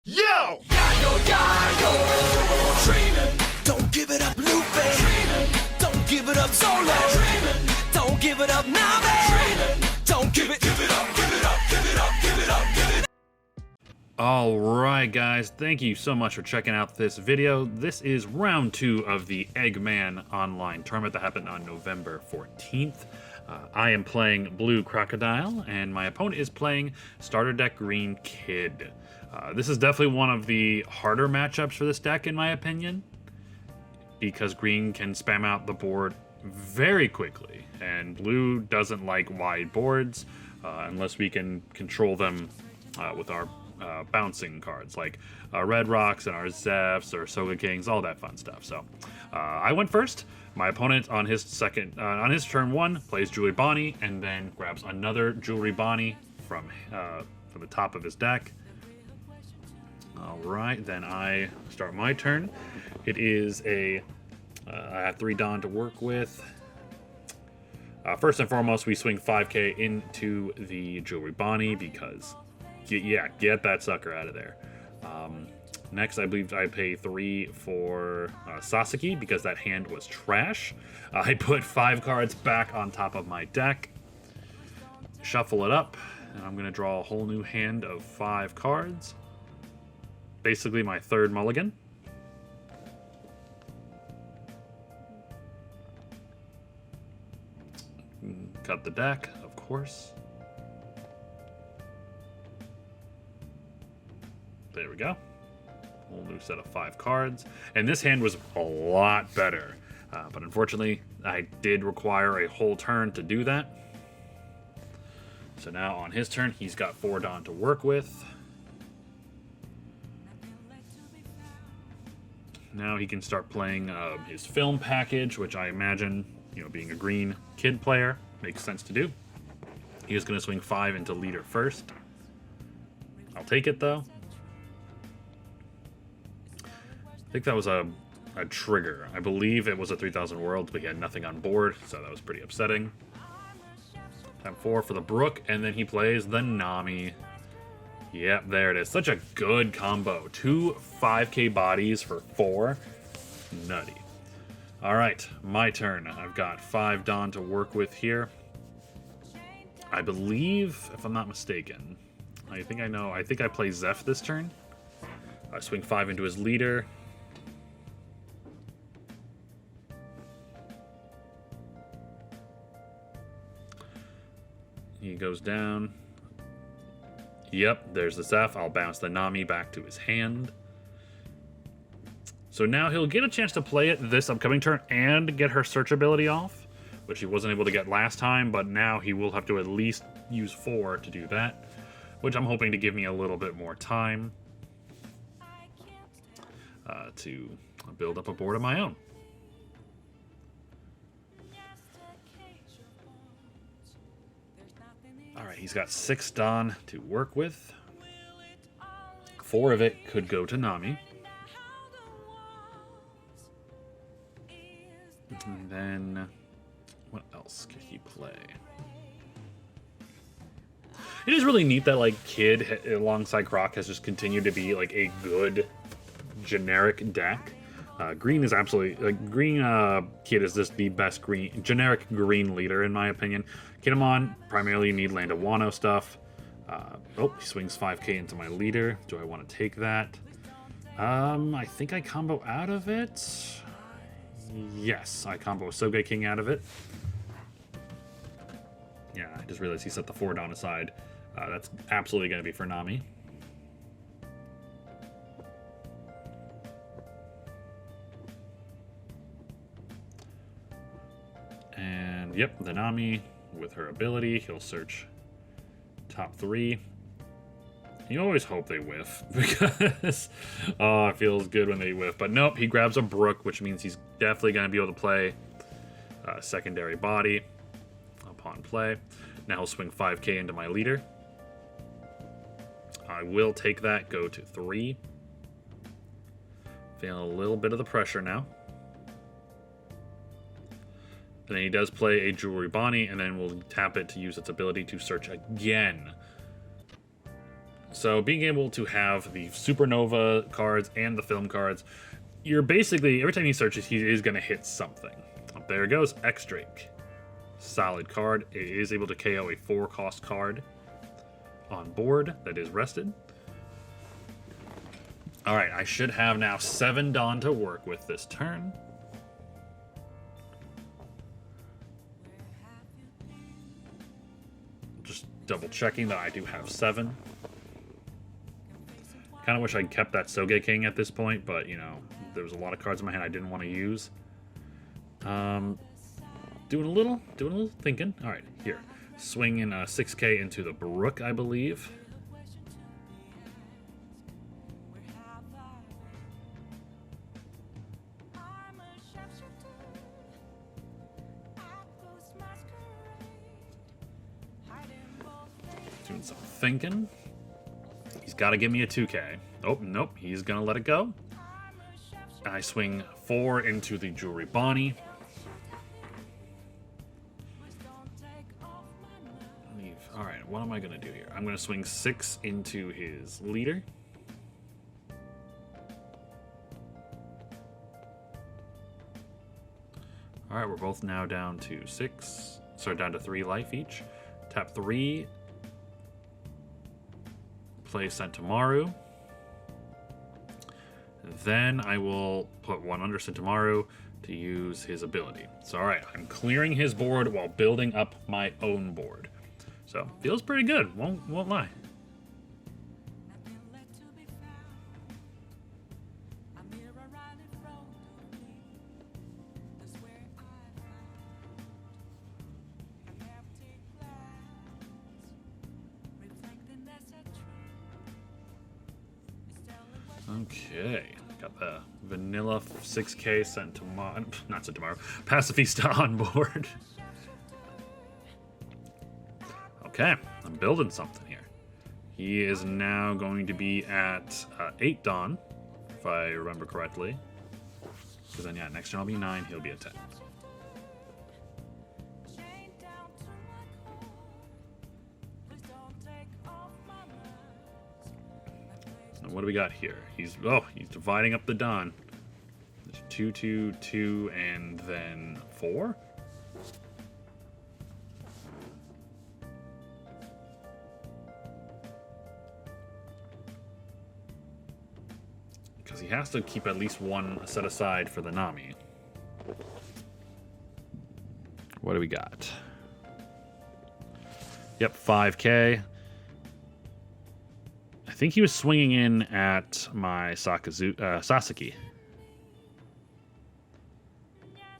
Yo! Yayo, yayo! Dreaming. Don't give it up, Lupe. Dreaming. Don't give it up, Solo. Dreaming. Don't give it up, Nave. Dreaming. Don't give it up, give it up, give it up, give it up, give it up. Alright guys, thank you so much for checking out this video. This is round 2 of the Eggman online tournament that happened on November 14th. I am playing Blue Crocodile, and my opponent is playing Starter Deck Green Kid. This is definitely one of the harder matchups for this deck, in my opinion, because Green can spam out the board very quickly, and Blue doesn't like wide boards unless we can control them with our bouncing cards, like Red Rocks and our Zephyrs or Soga Kings, all that fun stuff. So I went first. My opponent on his turn 1 plays Jewelry Bonnie, and then grabs another Jewelry Bonnie from the top of his deck. Alright, then I start my turn. It is I have 3 Dawn to work with. First and foremost, we swing 5k into the Jewelry Bonnie because, yeah, get that sucker out of there. Next, I believe I pay 3 for Sasaki because that hand was trash. I put 5 cards back on top of my deck, shuffle it up, and I'm going to draw a whole new hand of 5 cards. Basically my third mulligan. Cut the deck, of course. There we go. Whole new set of 5 cards. And this hand was a lot better. But unfortunately, I did require a whole turn to do that. So now on his turn, he's got 4 Dawn to work with. Now he can start playing his film package, which I imagine, being a Green Kid player, makes sense to do. He is going to swing 5 into leader first. I'll take it, though. I think that was a trigger. I believe it was a 3000 Worlds, but he had nothing on board, so that was pretty upsetting. Time 4 for the Brook, and then he plays the Nami. Yep, there it is. Such a good combo. 2 5k bodies for 4. Nutty. Alright, my turn. I've got 5 Dawn to work with here. I believe, if I'm not mistaken, I think I play Zeph this turn. I swing 5 into his leader. He goes down. Yep, there's the Zeph. I'll bounce the Nami back to his hand. So now he'll get a chance to play it this upcoming turn and get her search ability off, which he wasn't able to get last time, but now he will have to at least use 4 to do that, which I'm hoping to give me a little bit more time to build up a board of my own. Alright, he's got 6 Dawn to work with. 4 of it could go to Nami. And then, what else could he play? It is really neat that, Kid alongside Croc has just continued to be, a good generic deck. Green is absolutely, Green Kid is just the best generic green leader, in my opinion. Kinemon, primarily you need Land of Wano stuff. Oh, he swings 5k into my leader. Do I want to take that? I think I combo out of it. Yes, I combo Soga King out of it. Yeah, I just realized he set the 4 Dawn aside. That's absolutely going to be for Nami. And yep, the Nami, with her ability, he'll search top 3. You always hope they whiff, because it feels good when they whiff. But nope, he grabs a Brook, which means he's definitely going to be able to play secondary body upon play. Now he'll swing 5k into my leader. I will take that, go to 3. Feeling a little bit of the pressure now. And then he does play a Jewelry Bonnie, and then we'll tap it to use its ability to search again. So being able to have the Supernova cards and the film cards, you're basically, every time he searches, he is going to hit something. There goes X-Drake. Solid card. It is able to KO a 4-cost card on board that is rested. Alright, I should have now 7 Dawn to work with this turn. Just double checking that I do have 7. Kind of wish I'd kept that Soge King at this point, but, you know, there was a lot of cards in my hand I didn't want to use. Doing a little thinking. All right, here. Swinging 6K into the Brook, I believe. Doing some thinking. He's got to give me a 2K. Oh, nope. He's going to let it go. I swing 4 into the Jewelry Bonnie. All right, what am I going to do here? I'm going to swing 6 into his leader. All right, we're both now down to 6. Sorry, down to 3 life each. Tap 3. Play Sentamaru. Then I will put 1 under Sentamaru to use his ability. So, all right, I'm clearing his board while building up my own board. So, feels pretty good, won't lie. Okay, got the vanilla 6K not Sentamaru, Pacifista on board. Okay, I'm building something here. He is now going to be at 8 Dawn, if I remember correctly. Because then, yeah, next turn I'll be 9, he'll be at 10. And what do we got here? He's dividing up the Dawn. There's 2, 2, 2, and then 4? Because he has to keep at least 1 set aside for the Nami. What do we got? Yep, 5K. I think he was swinging in at my Sasaki.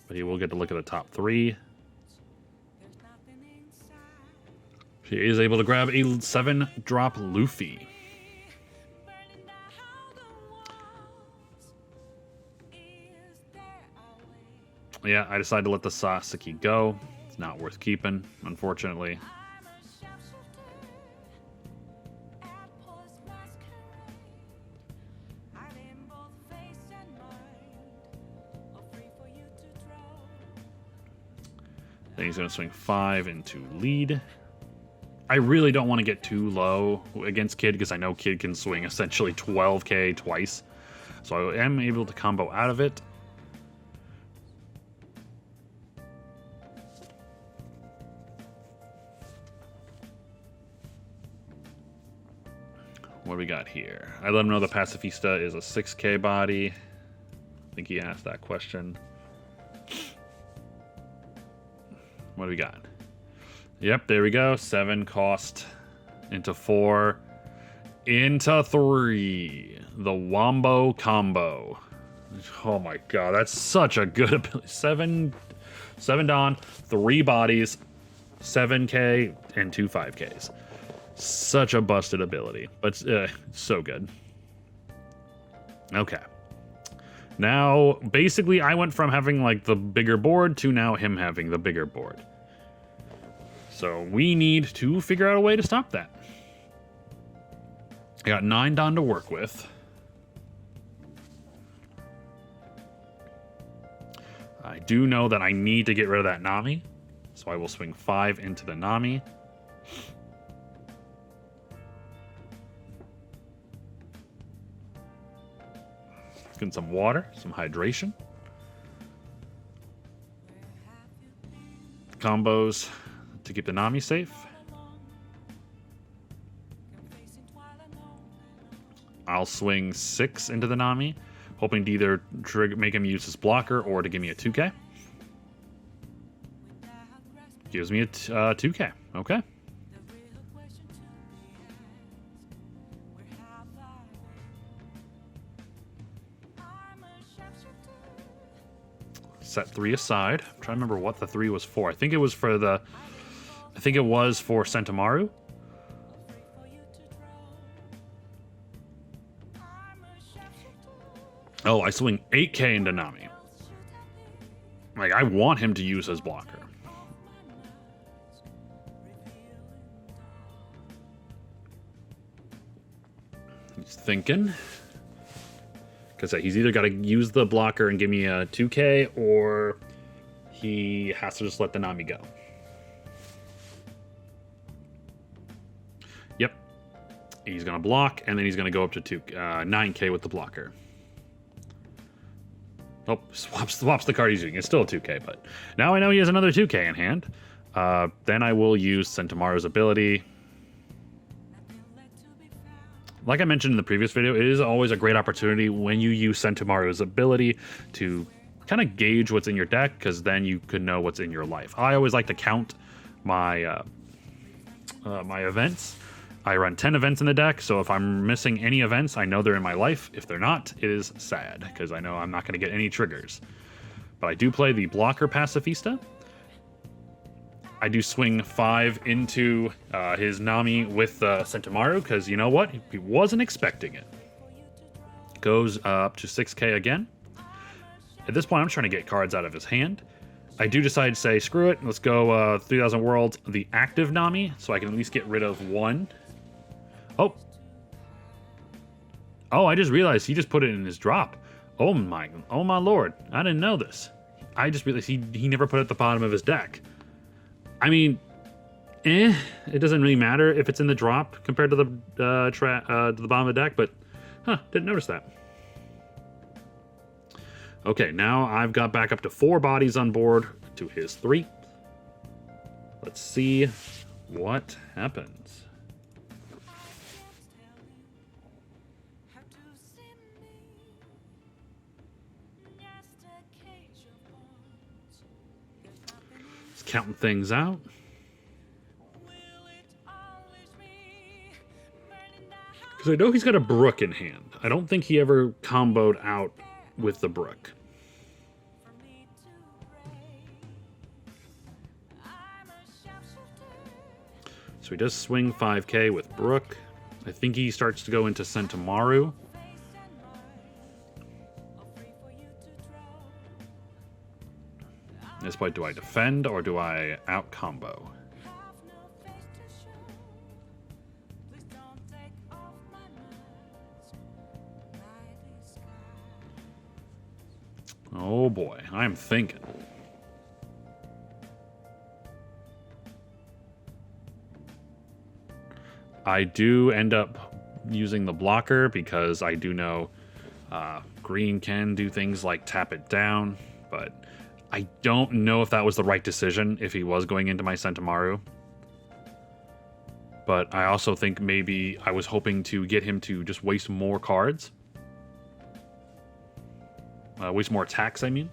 But he will get to look at the top 3. He is able to grab a 7-drop Luffy. Yeah, I decided to let the Sasaki go. It's not worth keeping, unfortunately. Then he's going to swing 5 into lead. I really don't want to get too low against Kid because I know Kid can swing essentially 12K twice. So I am able to combo out of it. What do we got here? I let him know the Pacifista is a 6K body. I think he asked that question. What do we got? Yep, there we go. 7 cost into 4 into 3. The Wombo combo. Oh my god, that's such a good ability. 7 Dawn, 3 bodies, 7K, and 2 5Ks. Such a busted ability, but so good. Okay. Now, basically, I went from having, like, the bigger board to now him having the bigger board. So we need to figure out a way to stop that. I got 9 Dawn to work with. I do know that I need to get rid of that Nami, so I will swing 5 into the Nami. Getting some water, some hydration. Combos to keep the Nami safe. I'll swing 6 into the Nami, hoping to either make him use his blocker or to give me a 2K. Gives me a 2K. Okay. Set 3 aside. I'm trying to remember what the 3 was for. I think it was for Sentomaru. Oh, I swing 8K into Nami. Like, I want him to use his blocker. He's thinking. Because he's either got to use the blocker and give me a 2K, or he has to just let the Nami go. Yep. He's going to block, and then he's going to go up to 9K with the blocker. Oh, swaps the card he's using. It's still a 2K, but now I know he has another 2K in hand. Then I will use Sentomaru's ability. Like I mentioned in the previous video, it is always a great opportunity when you use Sentomaru's ability to kind of gauge what's in your deck, because then you could know what's in your life. I always like to count my my events. I run 10 events in the deck, so if I'm missing any events, I know they're in my life. If they're not, it is sad, because I know I'm not going to get any triggers. But I do play the blocker Pacifista. I do swing 5 into his Nami with Sentomaru, because you know what? He wasn't expecting it. Goes up to 6K again. At this point, I'm trying to get cards out of his hand. I do decide to say, screw it, let's go 3000 Worlds, the active Nami, so I can at least get rid of 1. Oh, I just realized he just put it in his drop. Oh my lord, I didn't know this. I just realized he never put it at the bottom of his deck. I mean, it doesn't really matter if it's in the drop compared to the bottom of the deck, but didn't notice that. Okay, now I've got back up to 4 bodies on board to his 3. Let's see what happens. Counting things out. Because I know he's got a Brook in hand. I don't think he ever comboed out with the Brook. So he does swing 5K with Brook. I think he starts to go into Sentomaru. At this point, do I defend or do I out combo? Oh boy, I'm thinking. I do end up using the blocker because I do know green can do things like tap it down, but I don't know if that was the right decision if he was going into my Sentomaru. But I also think maybe I was hoping to get him to just waste more cards. Waste more attacks, I mean.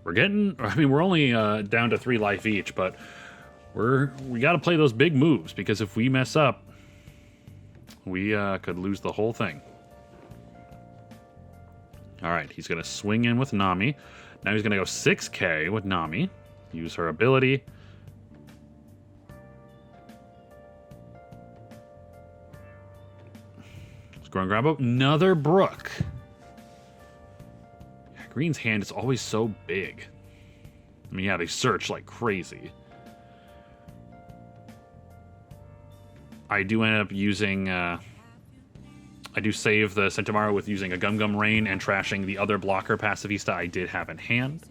We're only down to 3 life each, but we got to play those big moves, because if we mess up, we could lose the whole thing. All right, he's going to swing in with Nami. Now he's going to go 6K with Nami. Use her ability. Let's go and grab another Brook. Green's hand is always so big. I mean, yeah, they search like crazy. I do end up using... I do save the Sentomaru with using a Gum Gum Rain and trashing the other blocker Pacifista I did have in hand.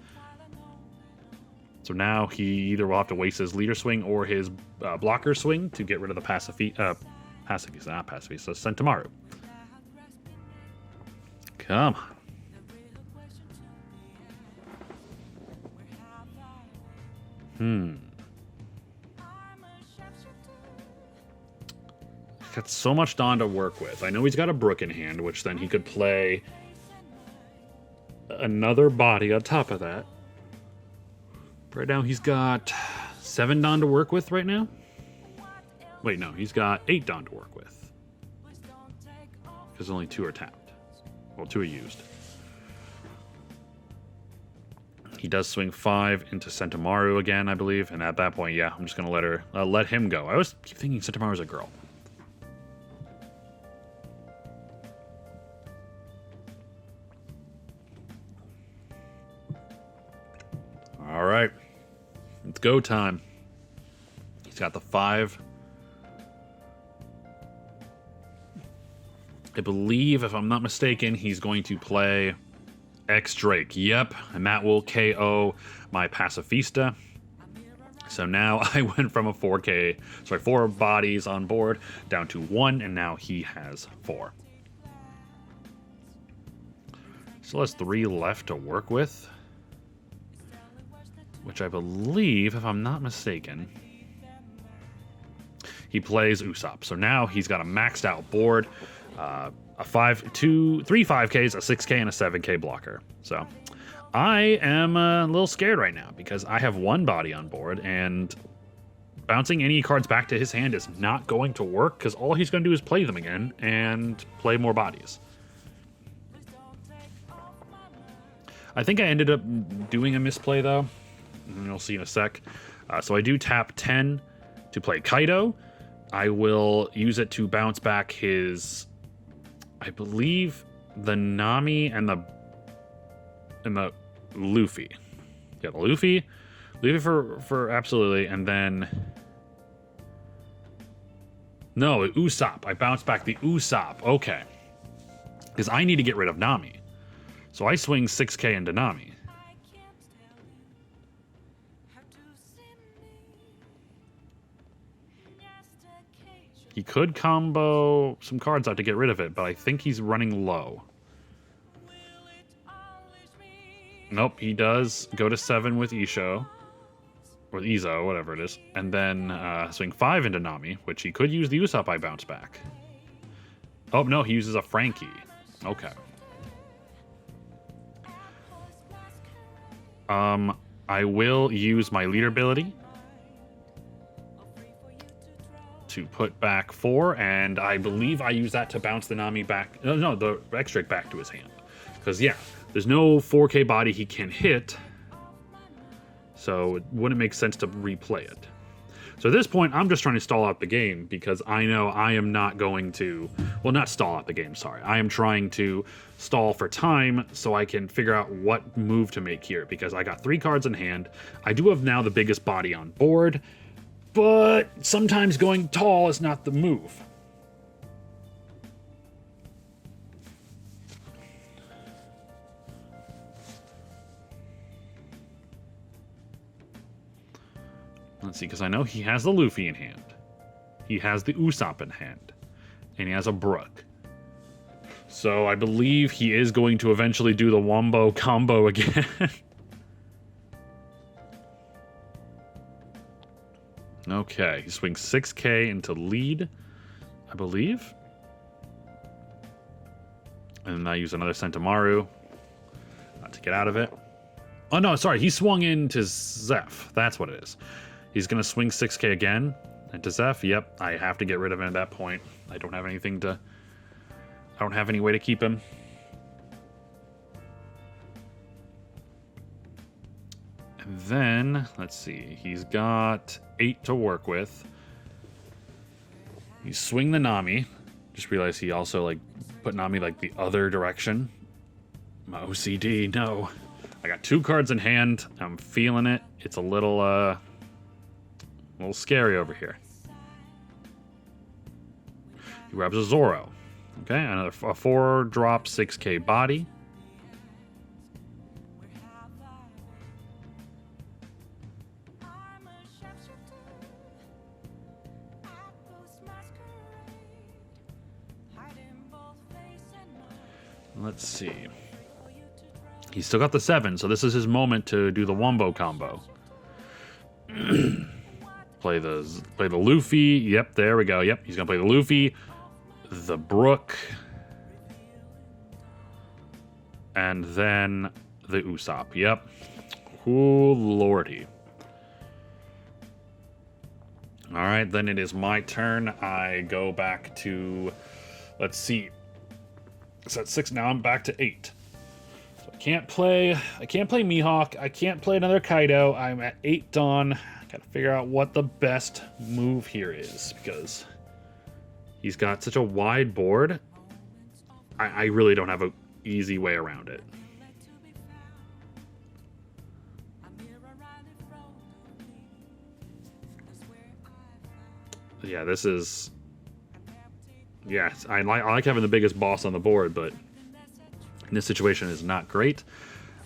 So now he either will have to waste his leader swing or his blocker swing to get rid of the Pacifista, not Pacifista, Sentimaru. Come on. Got so much Dawn to work with. I know he's got a Brook in hand, which then he could play another body on top of that. Right now he's got 7 Dawn to work with right now. Wait, no, he's got 8 Dawn to work with. Because only 2 are tapped. Well, 2 are used. He does swing 5 into Sentimaru again, I believe. And at that point, yeah, I'm just going to let him go. I always keep thinking Sentimaru's a girl. All right. It's go time. He's got the 5. I believe, if I'm not mistaken, he's going to play X Drake. Yep, and that will KO my Pacifista. So now I went from a 4 bodies on board down to 1, and now he has 4. Still has 3 left to work with, which I believe, if I'm not mistaken, he plays Usopp. So now he's got a maxed out board. A 3 5Ks, a 6K, and a 7K blocker. So I am a little scared right now because I have 1 body on board, and bouncing any cards back to his hand is not going to work because all he's going to do is play them again and play more bodies. I think I ended up doing a misplay though. You'll see in a sec. So I do tap 10 to play Kaido. I will use it to bounce back his, I believe, the Nami and the Luffy. Yeah, the Luffy for absolutely, and then no, Usopp. I bounce back the Usopp. Okay, because I need to get rid of Nami, so I swing 6K into Nami. He could combo some cards out to get rid of it, but I think he's running low. Nope, he does go to 7 with Isho. Or Izo, whatever it is. And then swing 5 into Nami, which he could use the Usopp I bounce back. Oh, no, he uses a Frankie. Okay. I will use my leader ability to put back 4, and I believe I use that to bounce the Nami back. No, the X-Drake back to his hand. Because, yeah, there's no 4K body he can hit, so it wouldn't make sense to replay it. So at this point, I'm just trying to stall out the game because I know I am not going to... Well, not stall out the game, sorry. I am trying to stall for time so I can figure out what move to make here because I got 3 cards in hand. I do have now the biggest body on board, but sometimes going tall is not the move. Let's see, because I know he has the Luffy in hand. He has the Usopp in hand. And he has a Brook. So I believe he is going to eventually do the Wombo combo again. Okay, he swings 6K into lead, I believe. And then I use another Sentimaru to get out of it. Oh, no, sorry, he swung into Zeph. That's what it is. He's going to swing 6K again into Zeph. Yep, I have to get rid of him at that point. I don't have anything to... I don't have any way to keep him. And then, let's see, he's got 8 to work with. You swing the Nami. Just realized he also, like, put Nami, like, the other direction. My OCD, no. I got 2 cards in hand. I'm feeling it. It's a little scary over here. He grabs a Zoro. Okay, another 4-drop 6K body. Let's see. He's still got the 7, so this is his moment to do the wombo combo. Play the Luffy. Yep, there we go. Yep, he's gonna play the Luffy, the Brook, and then the Usopp. Yep. Oh lordy. All right, then it is my turn. I go back to, let's see. It's at 6 now. I'm back to 8. So I can't play Mihawk. I can't play another Kaido. I'm at 8 Dawn. Gotta figure out what the best move here is because he's got such a wide board. I really don't have an easy way around it. Yeah, this is... Yeah, I like having the biggest boss on the board, but in this situation is not great.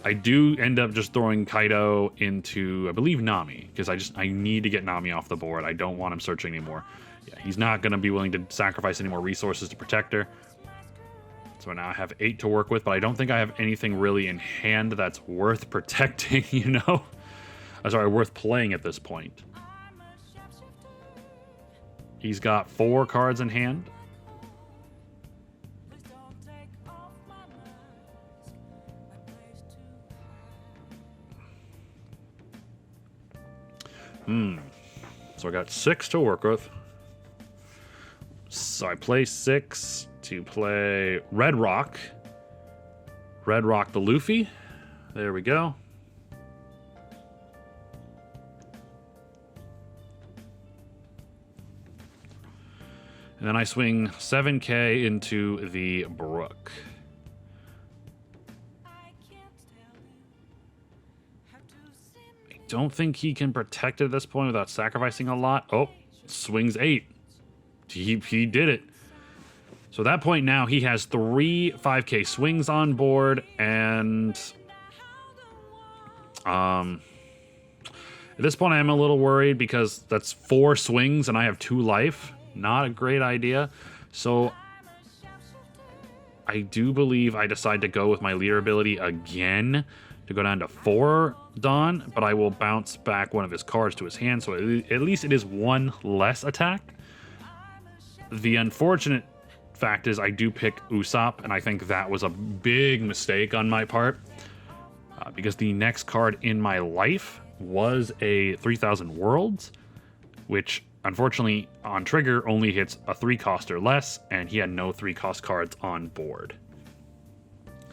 I do end up just throwing Kaido into, I believe, Nami, because I need to get Nami off the board. I don't want him searching anymore. Yeah, he's not going to be willing to sacrifice any more resources to protect her. So now I have 8 to work with, but I don't think I have anything really in hand that's worth protecting, you know? Sorry, worth playing at this point. He's got 4 cards in hand. So I got 6 to work with. So I play 6 to play Red Rock. Red Rock the Luffy. There we go. And then I swing 7k into the Brook. Don't think he can protect it at this point without sacrificing a lot. Oh, swings 8. He did it. So at that point now he has 3 5k swings on board, and at this point I am a little worried because that's 4 swings and I have 2 life. Not a great idea. So I do believe I decide to go with my leader ability again to go down to 4 Dawn, but I will bounce back one of his cards to his hand, so at least it is 1 less attack. The unfortunate fact is I do pick Usopp, and I think that was a big mistake on my part, because the next card in my life was a 3000 Worlds, which unfortunately on trigger only hits a 3 cost or less, and he had no 3 cost cards on board.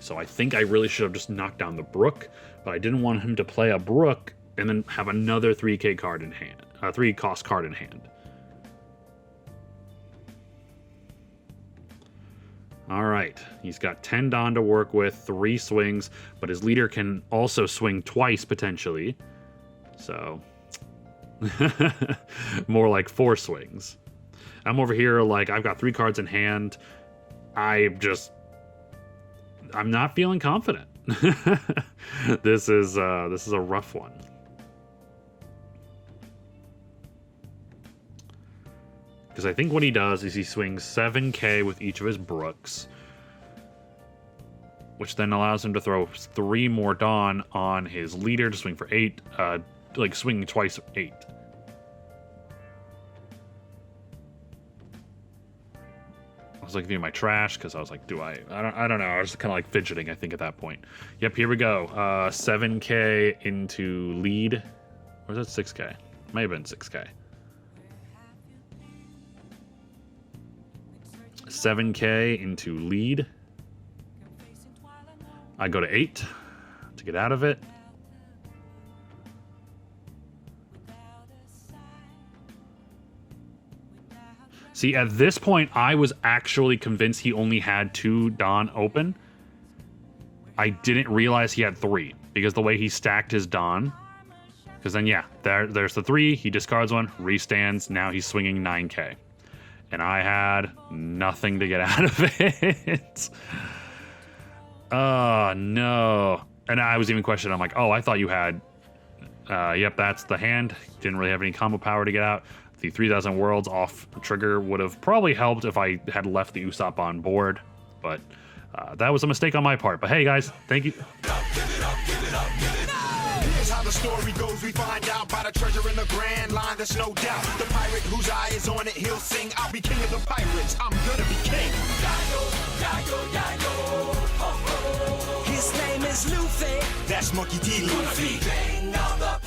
So I think I really should have just knocked down the Brook, but I didn't want him to play a Brook and then have another 3k card in hand, 3 cost card in hand. All right, he's got 10 Dawn to work with, 3 swings, but his leader can also swing twice potentially. So more like 4 swings. I'm over here like I've got 3 cards in hand. I'm not feeling confident. This is a rough one. Because I think what he does is he swings 7k with each of his Brooks, which then allows him to throw 3 more Dawn on his leader to swing for 8, like swinging twice 8. I was looking through my trash because I was like, I don't know. I was kind of like fidgeting, I think, at that point. Yep, here we go. 7k into lead. Or is that 6k? Might have been 6k. 7k into lead. I go to 8 to get out of it. See, at this point, I was actually convinced he only had 2 Dawn open. I didn't realize he had 3 because the way he stacked his Dawn. Because then, yeah, there's the 3. He discards 1, restands. Now he's swinging 9k. And I had nothing to get out of it. Oh, no. And I was even questioning. I'm like, oh, I thought you had... yep, that's the hand. Didn't really have any combo power to get out. The 3000 Worlds off trigger would have probably helped if I had left the Usopp on board, but That was a mistake on my part. But hey, guys, thank you. Here's how the story goes. We find out about a treasure in the Grand Line. There's no doubt. The pirate whose eye is on it, he'll sing. I'll be king of the pirates. I'm gonna be king. His name is Luffy. That's Monkey D. Gonna Luffy. be king of the